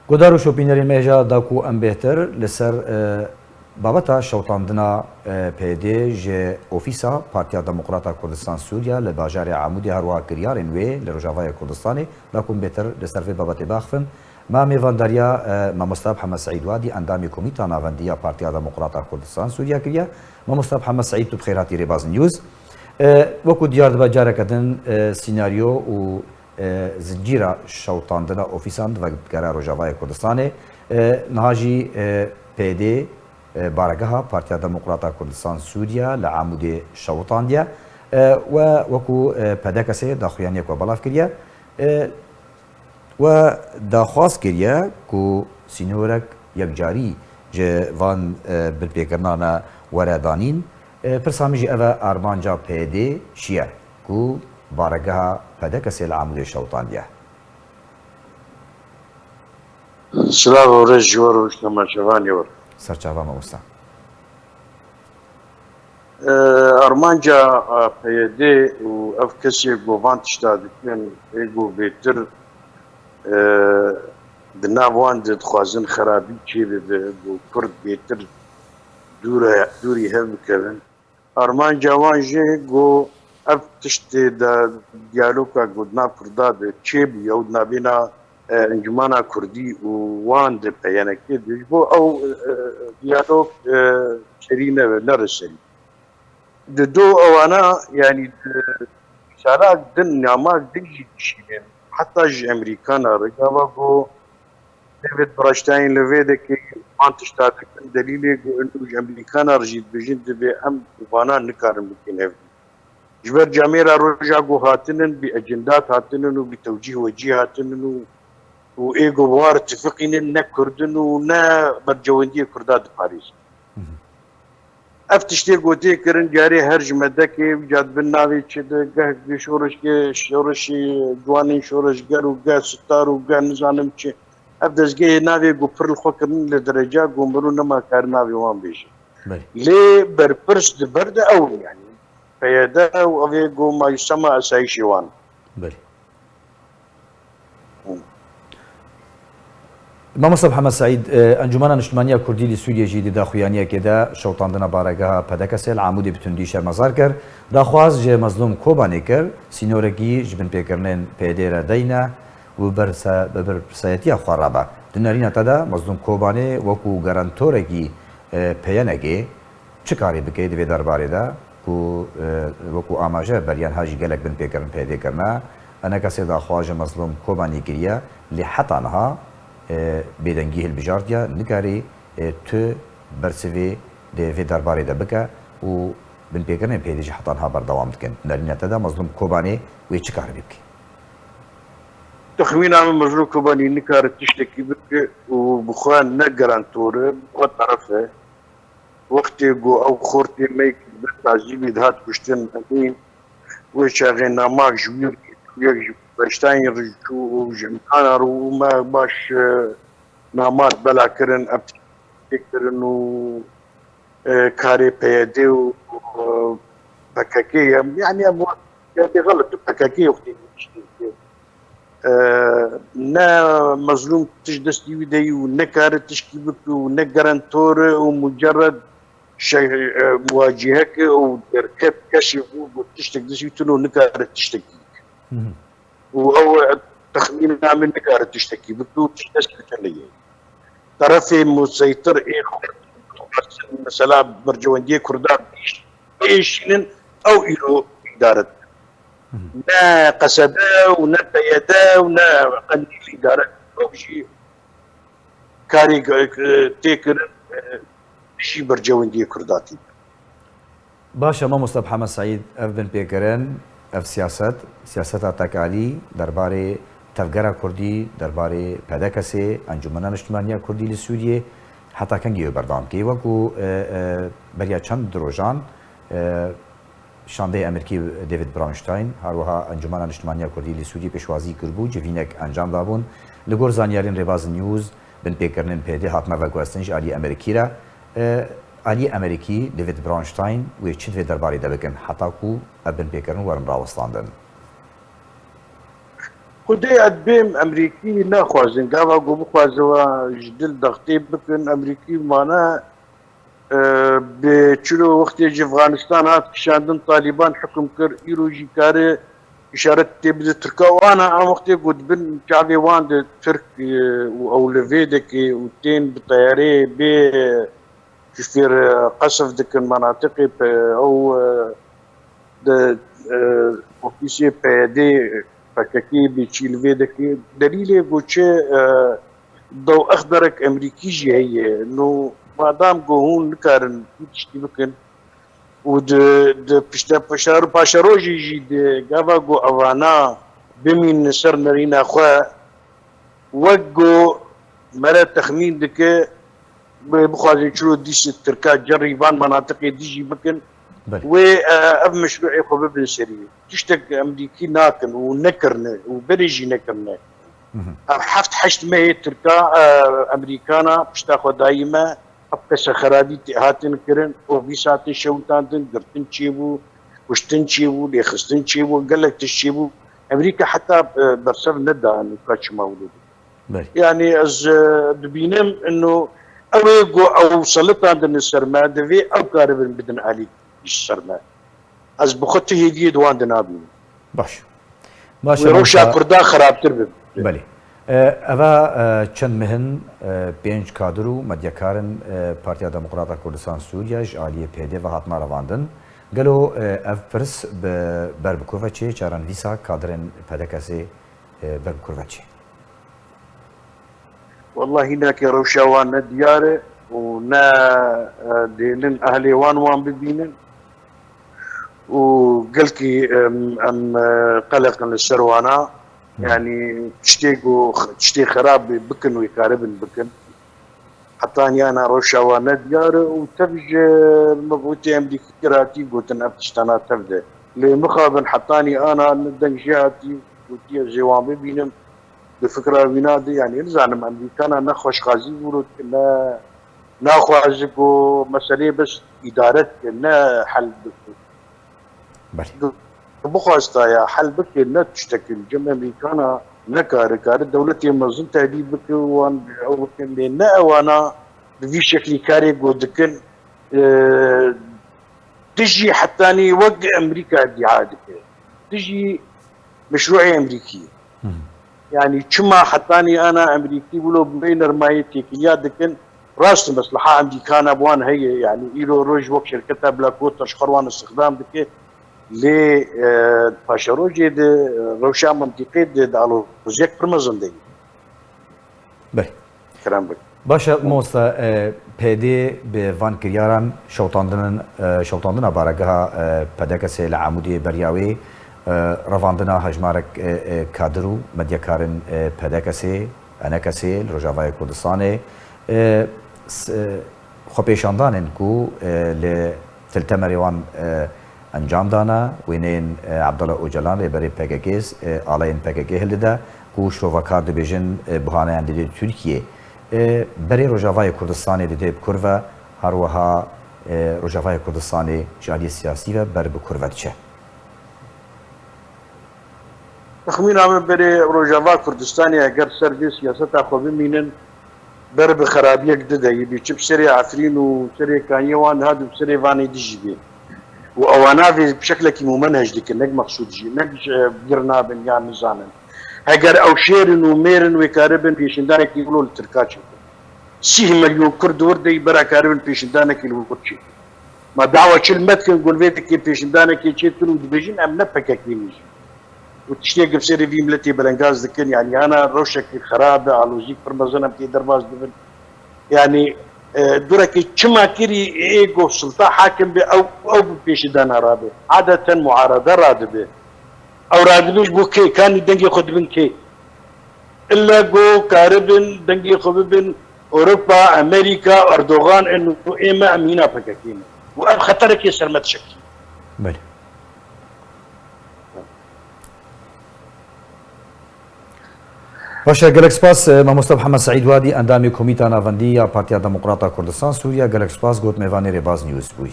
گودار و شوپینری مهجا داکو ام بهتر لسر بابتا شوطاندنا پیده ج اوفیسا پارتیا دموکراتا کردستان سوریا لباجار عمودی هروا کریارن وی لروجاوای کردستانی داکو بهتر لسر في بابت باخفن ما میوانداریا ما مصطفى محمد سعيد وادي اندامي كوميتا نافنديا بارتيا دموكراتا كردستان سوريا كريا ما مصطفى محمد سعيد بخيراتي ريباز نيوز وكو ديار دبا جارا كدن سيناريو و زنجيرا شوطاندنا اوفيسان وقرار روجاوای كردستاني نهاجي بيدي بارگها پارتیا دموکراتا کردستان سوریا لعمود شوطاندیا و وكو پدکسه داخویانی کو بلاف کریه و داخواست کریه کو سینورک یکجاری جوان بالپیکرنانا وردانین پرسامیجی اوه ارمانجا پیده شیه کو بارگها پدکسه لعمود شوطاندیا سلام و رجوار و شما شوانی ور سرچاوا موستا ارمانجا پیده و اف کسی گوان تشتادکن ایگو بیتر دناوان دخوازن خرابی چی بده بو کرد بیتر دوری هف بکرن ارمانجا وانجه گو اف تشتی دا دیالوگا گودنا کردا ده چی بی او نبینا انجمانا کردی و وان ده پیانکی دیش بو او دیالوگ شرینه و نرسلی ده دو اوانا يعني شارع دن نعماك دنجي تشيلين حتى جي امريكانا رقابا قو ديفيد براشتاين لفيدك ما تشتاتك دليلي قو انو جي امريكانا رجيت بجين دبي ام وانا نكارن بكين هفدي جبر جاميرا رجع قو هاتنن باجندات هاتنن وبتوجيه وجيه هاتنن وايقو بوار اتفقين نا كردن ونا برجوندية كردات باريس افتشتی گوتی کرن جاری هر جمده که جاد بناوی چه گه شورشی جوانی شورشگر و گه ستار و گه نزانم چه افتشگه ناوی گو پرل خو کرن لدرجه گو مرو نما کار ناوی وان بیشه لی برپرس برد او يعني فيدا او اوی گو ما يسمى اسایشی وان ما مصطفى محمد سعيد انجمن اجتماعيه كردي لسوريا جديد داخويانيه كده شوطاندنا بارگها پدکسل عمودی بتوندی شرمزار کر داخواز ج مظلوم کوبانی کر سینورگی جبن پیکرنن پیدر دینا و برسایتی خرابه دنارین تدا مظلوم کوبانی وکو گارانتورگی پیانگی چکاری بکید و درباره دا کو وکو آماجه بریان هاجی گلک بن پیکرن پیدا کرنا انا کسی داخواز مظلوم کوبانی کریه لحتانها بيدنجيه البجارديا نكاري تو برسوي دي في درباري دا بكا و بن بيكرن بيديجي حطانها بردوام دكن نارينا تدا مظلوم كوباني ويتش كار بيبكي تخمين عام مظلوم كوباني نكار تشتكي بك وبخوان نقرانتور وطرفه وقتي جو او خورتي ميك بالتعزيبي دهات كشتن امين ويشاغي ناماك جوير يجب باشتاين رجو جمعانا رو ما باش نامات بلا كرن ابتكرن و كاري بيدي و بكاكية يعني ابو يعني غلط بكاكية وقتي نا مظلوم تجدس يودي ونكار تشكي بك ونقرنتور ومجرد شيء مواجهك وركب كشف وتشتك دس يتنو نكار تشتكي وهو تخمين من نكار تشتكي بكو تشتكي لي طرفي مسيطر ايه مثلا برجوندية كردان ايشن او ايرو ادارة نا قصدا ونا بيدا ونا قني الادارة او شيء كاري تيكر شي برجوندية كرداتي باشا ما مصطفى محمد سعيد اف بن بيكرن اف سیاست تکالی درباره تفکر کردی درباره پدکسی انجمن اجتماعی کردی لسوریه حتی کنگی بردام کی وکو بریا چند دروژان شانده امریکی دیوید براونشتاین هروها انجمن اجتماعی کردی لسوریه پیشوازی کربو جوینک انجام دابون لگور زانیارین رواز نیوز بن پیکرنن پیده حتما وکو استنج علی امریکی را علی امریکی دیوید براونشتاین و چند و درباره دبکن حتی کو ابن پیکرن ورم راوستاندن خدای ادبیم امریکی نخوازن گاوا گو بخوازوا جدل دغطی بکن امریکی مانا به چلو وقتی جی افغانستان هات کشاندن طالبان حکم کر ایروجی کاره اشارت تبدو ترکا وانا ام وقتی قد بن شعبي وان ده ترك او لفيدك وتين بطياري بي كثير قصف دك المناطق او اوفيسي بي دي فككي بيشي لفيدك دليل قوتشي ضوء اخضرك امريكي جي هي انه ما دام هون نكارن تشتي بكن ود بشار باشاروجي جي جافاغو اوانا بمين سر نرينا خوا وقو مرا تخمين دك بخوازي شلو ديش التركات جريبان مناطق ديجي بكن و اب مشروعي خو ببن سري تشتك امريكي ناكن ونكرنا وبريجي نكرنا حفت حشت ما هي تركا امريكانا بشتاخو دايما ابقى خرابي هاتن كرن وفي ساعتين شوتان قرتن تشيبو وشتن تشيبو ليخستن تشيبو قال لك تشيبو امريكا حتى برسل ندى انه كاتش مولود يعني از دبينم انه اويغو او سلطه عند السرما دفي او قارب بدن علي السرما از بخطه هديه دوان دنابي باش وروشا كردا خراب تربب بله اوا چند مهن پنج کادرو مدیکارن پارتیا دموکراتا کردستان سوریا جالی پیده و هاتما رواندن گلو اف پرس بر بکوفچه چاران ویسا کادرن پدکسی بر بکوفچه والله هناك روشاوان دياره ونا دينن اهلي وان ببينن وقلكي ام قلق السروانا يعني تشتي خراب بكن ويقاربن بكن حتى انا روشاوانا دياره وتبج مبوتي امدي كراتي قلت ابتشتانا تبدا لمخابن حطاني انا دنجاتي قلت جوان ببينن بفكره بنادي يعني نزعلم امريكانا نخوش غازي ورد لا ناخذ مسألة بس إدارة لا حل بك بخواستا يا حل بك لا تشتكي جمع امريكانا نكار دولتي منظم تهديد بك وان او لنا وانا في شكل كاري قدكن تجي حتى وقع امريكا دي عادك تجي مشروعي امريكي يعني كما حطاني انا امريكي ولو بين رمايه تكنيات دكن راس مصلحه امريكانا بوان هي يعني ايلو روج وك شركتها بلاكوت تشخروان استخدام دك ل باشاروجي دي روشا منطقي دي على بروجيكت برمزن دي بله كلام بك باشا موستا پیدی به وان کریاران شوتاندن بارگاه پدکس العمودی بریاوی رواندنا هجمارك كادرو مديكارن پدکسی انکسی روجاوای کردستان خۆپێشاندانن کو ل تلتمریوان انجام دانا وینین عبدالله اوجلان ریبری پککیز آلاین پککی هلده کو شروعکار دبیجن بهانه اندیده ترکیه بری روجاوای کردستان دیده بکرو هروها روجاوای کردستان جالی سیاسی و بر بکرو چه تخمين عم بري روجافا كردستاني اگر سر سياسة خو بمينن بر بخرابيه جديده يبي تشب سري عفرين وسري كانيوان هذا وسري فاني ديجي وانا بشكل كي ممنهج ديك نق مقصود جي نق بيرنا بن يعني نزانن اگر او شيرن وميرن وكاربن بيشندانك يقولوا التركاتش 6 مليون كرد وردي برا كاربن بيشندانك الوقتشي ما دعوه كلمتك نقول بيتك بيشندانك يشتروا ديفيجن ام نفكك بيجي وتشتيق بسيري في ملتي بلنغاز ذكر يعني انا روشك خرابه على وجيك فرمزنا بتي درباز دبن يعني درك كما كري ايجو سلطه حاكم او بيشدان رابه عاده معارضه رادبه او رادبش بوكي كان دنجي خد بن كي الا جو كاربن دنجي خببن اوروبا امريكا اردوغان انه اما امينه فكاكين واب خطرك يسر ما تشكي بله باشا گلک سپاس مامۆستا محەممەد سعید وادی ئەندامی کۆمیتا ناوەندی یا پارتیا دموکراتا کوردستان سووریا گەلک سپاس گوت میێوانی ڕێباز نیوز بووی